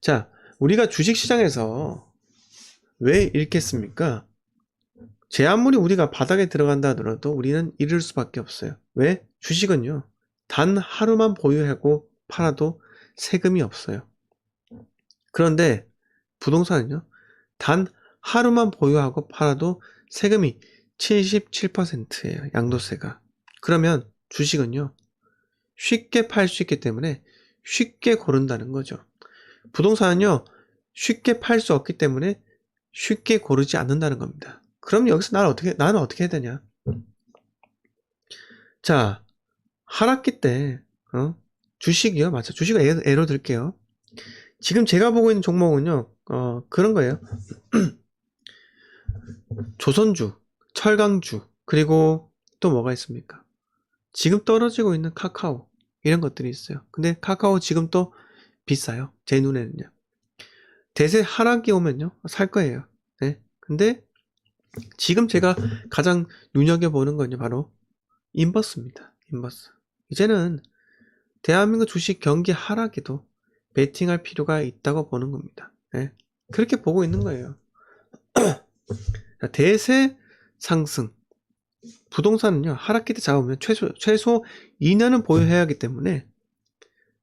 자, 우리가 주식시장에서 왜 잃겠습니까? 제 아무리 우리가 바닥에 들어간다 하더라도 우리는 잃을 수밖에 없어요. 왜? 주식은요, 단 하루만 보유하고 팔아도 세금이 없어요. 그런데 부동산은요, 단 하루만 보유하고 팔아도 세금이 77%예요. 양도세가. 그러면 주식은요, 쉽게 팔 수 있기 때문에 쉽게 고른다는 거죠. 부동산은요, 쉽게 팔 수 없기 때문에 쉽게 고르지 않는다는 겁니다. 그럼 여기서 나는 어떻게 해야 되냐? 자, 하락기 때, 주식이요? 맞죠. 주식을 예로 들게요. 지금 제가 보고 있는 종목은요, 그런 거예요. 조선주, 철강주, 그리고 또 뭐가 있습니까? 지금 떨어지고 있는 카카오, 이런 것들이 있어요. 근데 카카오 지금 또 비싸요. 제 눈에는요. 대세 하락이 오면요, 살 거예요. 네. 근데 지금 제가 가장 눈여겨보는 건요, 바로 인버스입니다. 인버스. 이제는 대한민국 주식 경기 하락에도 베팅할 필요가 있다고 보는 겁니다. 네. 그렇게 보고 있는 거예요. 대세 상승. 부동산은요, 하락기 때 잡으면 최소 2년은 보유해야 하기 때문에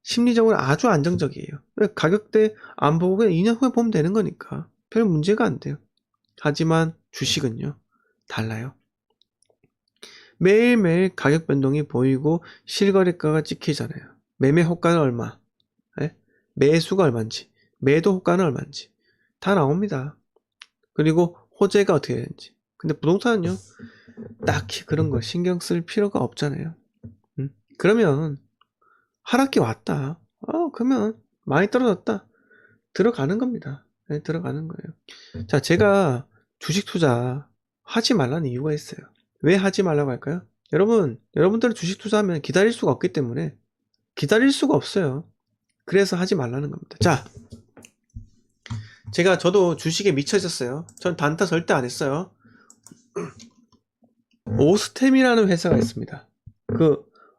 심리적으로 아주 안정적이에요. 가격대 안 보고 그냥 2년 후에 보면 되는 거니까 별 문제가 안 돼요. 하지만 주식은요, 달라요. 매일매일 가격 변동이 보이고 실거래가가 찍히잖아요. 매매 호가는 얼마, 네? 매수가 얼마인지, 매도 호가는 얼마인지 다 나옵니다. 그리고 호재가 어떻게 되는지. 근데 부동산은요, 딱히 그런 거 신경 쓸 필요가 없잖아요. 그러면 하락기 왔다. 그러면 많이 떨어졌다. 들어가는 겁니다. 네, 들어가는 거예요. 자, 제가 주식 투자 하지 말라는 이유가 있어요. 왜 하지 말라고 할까요? 여러분들은 주식 투자하면 기다릴 수가 없기 때문에 기다릴 수가 없어요. 그래서 하지 말라는 겁니다. 자, 저도 주식에 미쳐 있었어요. 전 단타 절대 안 했어요. 오스템이라는 회사가 있습니다.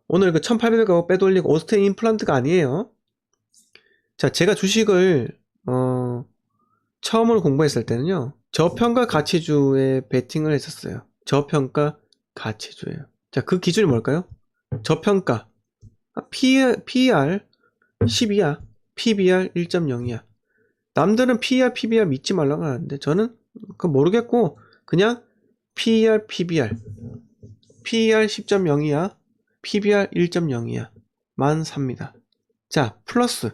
오늘 1800억 빼돌리고 오스템 임플란트가 아니에요. 자, 제가 주식을 처음으로 공부했을 때는요, 저평가 가치주에 베팅을 했었어요. 저평가 가치주예요. 자, 그 기준이 뭘까요? 저평가. PER 10이야. PBR 1.0이야. 남들은 PER, PBR 믿지 말라고 하는데 저는 그거 모르겠고 그냥 PER, PBR. PER 10.0이야. PBR 1.0이야. 만 삽니다. 자, 플러스.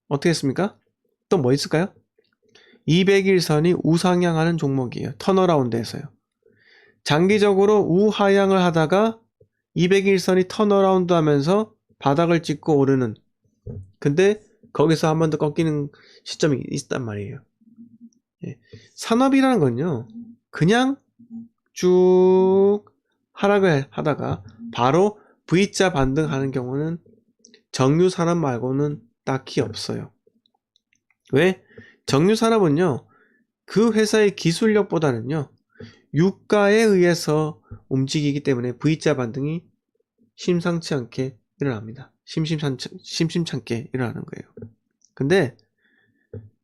어떻게 했습니까? 또 뭐 있을까요? 200일선이 우상향하는 종목이에요. 턴어라운드에서요. 장기적으로 우하향을 하다가 200일선이 턴어라운드 하면서 바닥을 찍고 오르는. 근데 거기서 한 번 더 꺾이는 시점이 있단 말이에요. 예. 산업이라는 건요, 그냥 쭉 하락을 하다가 바로 V자 반등하는 경우는 정유 산업 말고는 딱히 없어요. 왜? 정유 산업은요, 그 회사의 기술력보다는요, 유가에 의해서 움직이기 때문에 V자 반등이 심상치 않게 일어납니다. 심심찮게 일어나는 거예요. 근데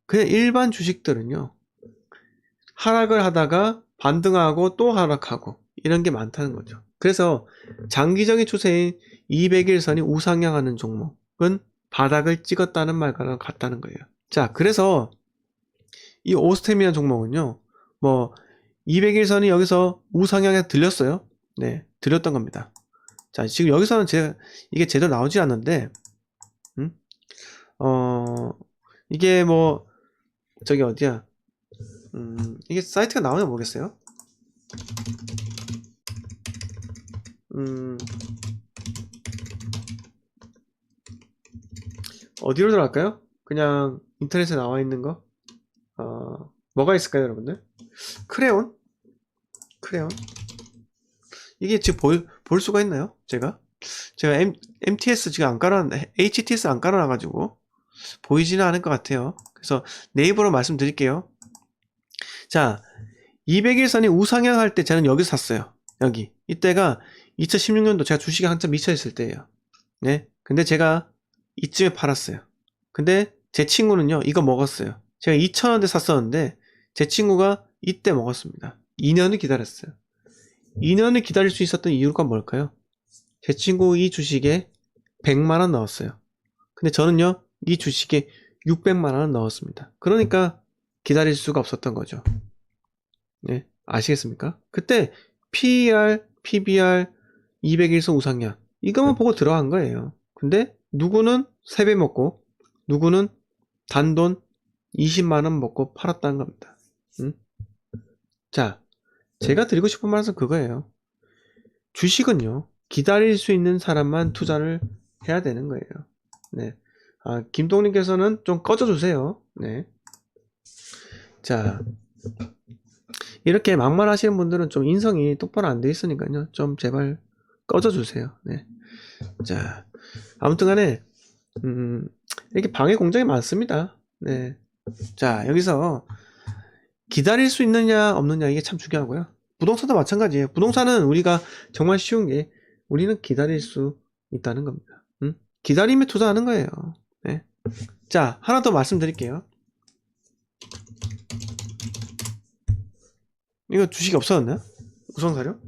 그냥 일반 주식들은요, 하락을 하다가 반등하고 또 하락하고 이런 게 많다는 거죠. 그래서 장기적인 추세인 200일선이 우상향하는 종목은 바닥을 찍었다는 말과는 같다는 거예요. 자, 그래서 이 오스템이라는 종목은요, 뭐 200일선이 여기서 우상향에 들렸어요. 네, 들렸던 겁니다. 자, 지금 여기서는 이게 제대로 나오지 않는데, 이게 뭐 저기 어디야? 이게 사이트가 나오냐 모르겠어요. 어디로 들어갈까요? 그냥 인터넷에 나와 있는 거? 뭐가 있을까요, 여러분들? 크레온? 이게 지금 볼 수가 있나요? 제가 MTS 지금 안 깔아놨, HTS 안 깔아놔가지고 보이지는 않을 것 같아요. 그래서 네이버로 말씀드릴게요. 자, 200일선이 우상향 할 때 저는 여기서 샀어요. 여기. 이때가 2016년도 제가 주식에 한참 미쳐있을 때예요. 네. 근데 제가 이쯤에 팔았어요. 근데 제 친구는요, 이거 먹었어요. 제가 2,000원대 샀었는데, 제 친구가 이때 먹었습니다. 2년을 기다렸어요. 2년을 기다릴 수 있었던 이유가 뭘까요? 제 친구 이 주식에 100만원 넣었어요. 근데 저는요, 이 주식에 600만원을 넣었습니다. 그러니까 기다릴 수가 없었던 거죠. 네, 아시겠습니까? 그때 PER, PBR, 200일선 우상향 이것만 보고 들어간 거예요. 근데 누구는 3배 먹고 누구는 단돈 20만원 먹고 팔았다는 겁니다. 자, 제가 드리고 싶은 말은 그거예요. 주식은요, 기다릴 수 있는 사람만 투자를 해야 되는 거예요. 네. 김동님께서는 좀 꺼져주세요. 네. 자, 이렇게 막말하시는 분들은 좀 인성이 똑바로 안 돼 있으니까요. 좀 제발 꺼져주세요. 네. 자, 아무튼 간에, 이렇게 방해 공정이 많습니다. 네. 자, 여기서 기다릴 수 있느냐, 없느냐, 이게 참 중요하고요. 부동산도 마찬가지예요. 부동산은 우리가 정말 쉬운 게, 우리는 기다릴 수 있다는 겁니다. 기다림에 투자하는 거예요. 네. 자, 하나 더 말씀드릴게요. 이거 주식이 없어졌나? 우성사료?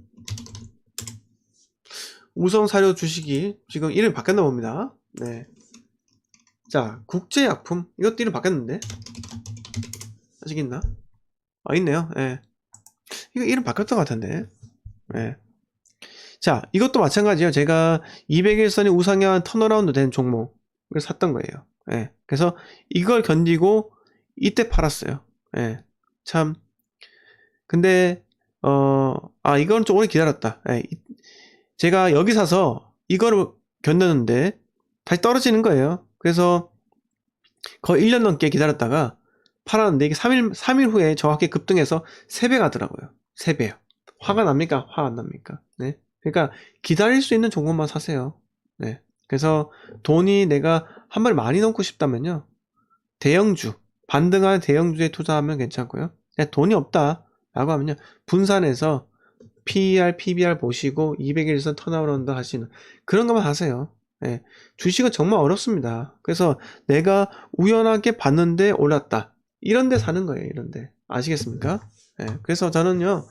우성사료 주식이 지금 이름이 바뀌었나 봅니다. 네. 자, 국제약품. 이것도 이름 바뀌었는데? 아직 있나? 있네요. 예. 이거 이름 바뀌었던 것 같은데. 예. 자, 이것도 마찬가지예요. 제가 200일선이 우상향 턴어라운드 된 종목을 샀던 거예요. 예. 그래서 이걸 견디고 이때 팔았어요. 예. 참. 근데 이건 좀 오래 기다렸다. 예. 제가 여기 사서 이거를 견뎠는데 다시 떨어지는 거예요. 그래서 거의 1년 넘게 기다렸다가 팔았는데 이게 3일 후에 정확히 급등해서 3배 가더라고요. 3배요. 화가 납니까? 화 안 납니까? 네. 그러니까 기다릴 수 있는 종목만 사세요. 네. 그래서 돈이 내가 한 번에 많이 넣고 싶다면요. 대형주, 반등하는 대형주에 투자하면 괜찮고요. 돈이 없다 라고 하면요. 분산해서 PER, PBR 보시고 200일선 턴어라운드 하시는 그런 것만 하세요. 네. 주식은 정말 어렵습니다. 그래서 내가 우연하게 봤는데 올랐다. 이런 데 사는 거예요. 이런 데. 아시겠습니까? 네. 그래서 저는요.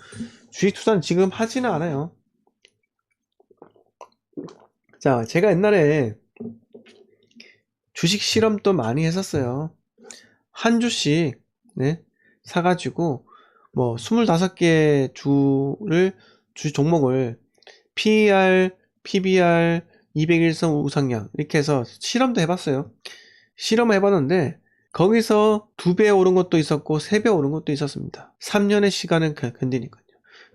주식 투자는 지금 하지는 않아요. 자, 제가 옛날에 주식 실험도 많이 했었어요. 한 주씩 네, 사가지고 뭐 25개 주 종목을 PER, PBR, 200일선 우상향 이렇게 해서 실험도 해봤어요. 실험을 해봤는데 거기서 2배 오른 것도 있었고 3배 오른 것도 있었습니다. 3년의 시간을 견디니까요.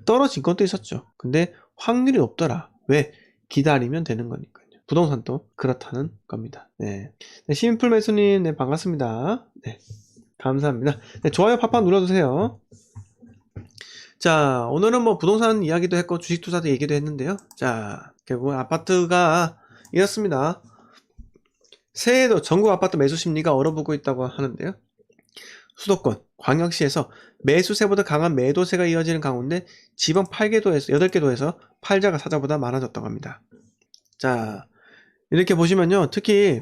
떨어진 것도 있었죠. 근데 확률이 높더라. 왜? 기다리면 되는 거니까요. 부동산도 그렇다는 겁니다. 네. 네, 심플 매수님, 네, 반갑습니다. 네. 감사합니다. 네, 좋아요 팍팍 눌러주세요. 자, 오늘은 뭐 부동산 이야기도 했고 주식 투자도 얘기도 했는데요. 자, 결국 아파트가 이렇습니다. 새해에도 전국 아파트 매수 심리가 얼어붙고 있다고 하는데요. 수도권, 광역시에서 매수세보다 강한 매도세가 이어지는 가운데 지방 8개 도에서 8개 도에서 팔자가 사자보다 많아졌다고 합니다. 자, 이렇게 보시면요. 특히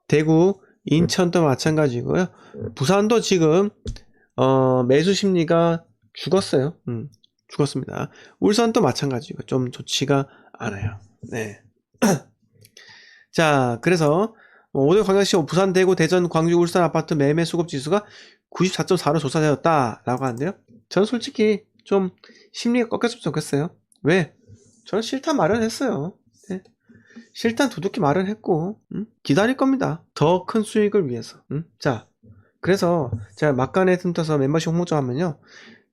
대구, 인천도 마찬가지고요. 부산도 지금 매수 심리가 죽었어요. 죽었습니다. 울산도 마찬가지고 좀 좋지가 않아요. 네. 자, 그래서 5대 광역시 부산, 대구, 대전, 광주, 울산 아파트 매매 수급 지수가 94.4로 조사되었다라고 하는데요. 저는 솔직히 좀 심리가 꺾였으면 좋겠어요. 왜? 저는 실탄 마련했어요. 네. 실탄 두둑히 마련했고 기다릴 겁니다. 더 큰 수익을 위해서. 자, 그래서 제가 막간에 틈타서 멤버십 홍보 좀 하면요.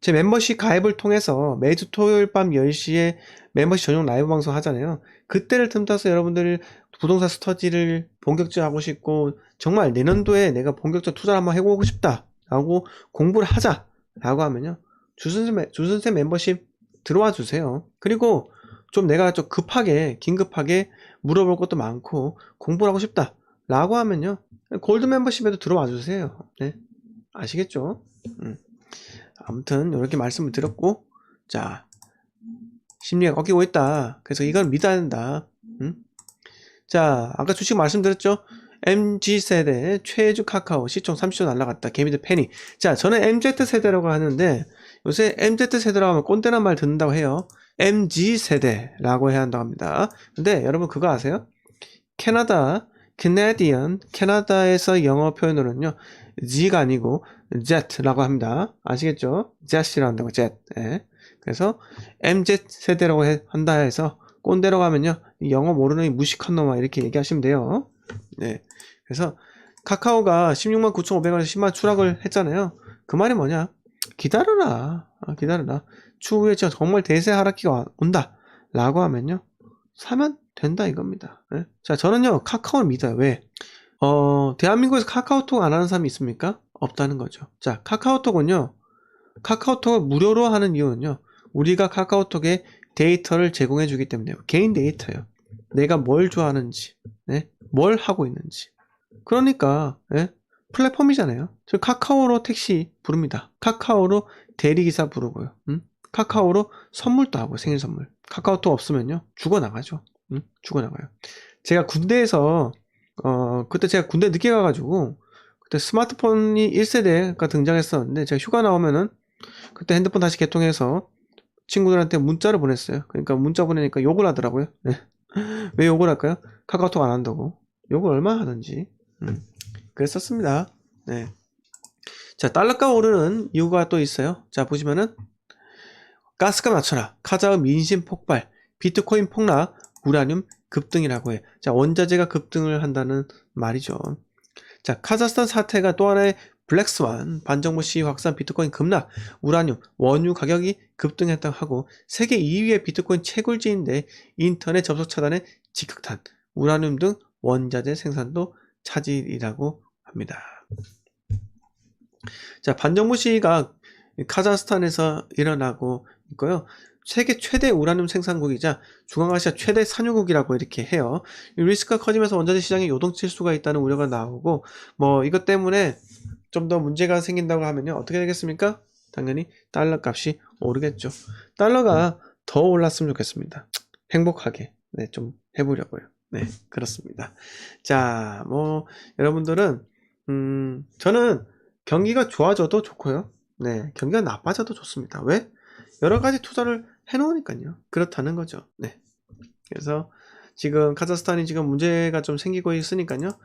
제 멤버십 가입을 통해서 매주 토요일 밤 10시에 멤버십 전용 라이브 방송 하잖아요. 그때를 틈타서 여러분들 부동산 스터디를 본격적으로 하고 싶고 정말 내년도에 내가 본격적으로 투자를 한번 해보고 싶다 라고 공부를 하자 라고 하면요. 주선생 멤버십 들어와 주세요. 그리고 좀 내가 좀 긴급하게 물어볼 것도 많고 공부를 하고 싶다 라고 하면요. 골드 멤버십에도 들어와 주세요. 네. 아시겠죠? 아무튼 이렇게 말씀을 드렸고, 자, 심리가 꺾이고 있다. 그래서 이걸 믿어야 된다. 자, 아까 주식 말씀드렸죠? MG세대 최주 카카오 시총 30조 날라갔다. 개미들 패닉. 자, 저는 MZ세대라고 하는데 요새 MZ세대라고 하면 꼰대란 말 듣는다고 해요. MG세대라고 해야 한다고 합니다. 근데 여러분 그거 아세요? 캐나다에서 영어 표현으로는요, G가 아니고 Z라고 합니다. 아시겠죠? Z이라고 한다고, Z. 예. 그래서 MZ세대라고 한다 해서 꼰대라고 하면요, 영어 모르는 이 무식한 놈아 이렇게 얘기하시면 돼요. 네. 그래서 카카오가 16만 9,500원에서 10만 추락을 했잖아요. 그 말이 뭐냐? 기다려라. 기다려라. 추후에 정말 대세 하락기가 온다. 라고 하면요, 사면 된다 이겁니다. 네? 자, 저는요, 카카오를 믿어요. 왜? 대한민국에서 카카오톡 안 하는 사람이 있습니까? 없다는 거죠. 자, 카카오톡은요, 카카오톡을 무료로 하는 이유는요, 우리가 카카오톡에 데이터를 제공해 주기 때문에요. 개인 데이터요. 내가 뭘 좋아하는지, 네? 뭘 하고 있는지. 그러니까, 네? 플랫폼이잖아요. 저 카카오로 택시 부릅니다. 카카오로 대리기사 부르고요. 카카오로 선물도 하고, 생일 선물. 카카오톡 없으면요, 죽어나가죠. 죽어나가요. 제가 군대에서, 그때 제가 군대 늦게 가가지고, 그때 스마트폰이 1세대가 등장했었는데, 제가 휴가 나오면은, 그때 핸드폰 다시 개통해서 친구들한테 문자를 보냈어요. 그러니까 문자 보내니까 욕을 하더라고요. 네. 왜 욕을 할까요? 카카오톡 안 한다고. 욕을 얼마나 하는지. 그랬었습니다. 네. 자, 달러가 오르는 이유가 또 있어요. 자, 보시면은, 가스값 낮춰라. 카자흐 민심 폭발. 비트코인 폭락. 우라늄 급등이라고 해. 자, 원자재가 급등을 한다는 말이죠. 자, 카자흐스탄 사태가 또 하나의 블랙스완, 반정부 시위 확산, 비트코인 급락, 우라늄, 원유 가격이 급등했다고 하고, 세계 2위의 비트코인 채굴지인데 인터넷 접속 차단에 직격탄, 우라늄 등 원자재 생산도 차질이라고 합니다. 자, 반정부 시위가 카자흐스탄에서 일어나고 있고요. 세계 최대 우라늄 생산국이자 중앙아시아 최대 산유국이라고 이렇게 해요. 리스크가 커지면서 원자재 시장에 요동칠 수가 있다는 우려가 나오고, 뭐 이것 때문에 좀 더 문제가 생긴다고 하면요, 어떻게 되겠습니까? 당연히 달러 값이 오르겠죠. 달러가 더 올랐으면 좋겠습니다. 행복하게 네, 좀 해보려고요. 네, 그렇습니다. 자, 뭐 여러분들은 저는 경기가 좋아져도 좋고요. 네, 경기가 나빠져도 좋습니다. 왜? 여러 가지 투자를 해놓으니까요. 그렇다는 거죠. 네. 그래서 지금 카자흐스탄이 지금 문제가 좀 생기고 있으니까요.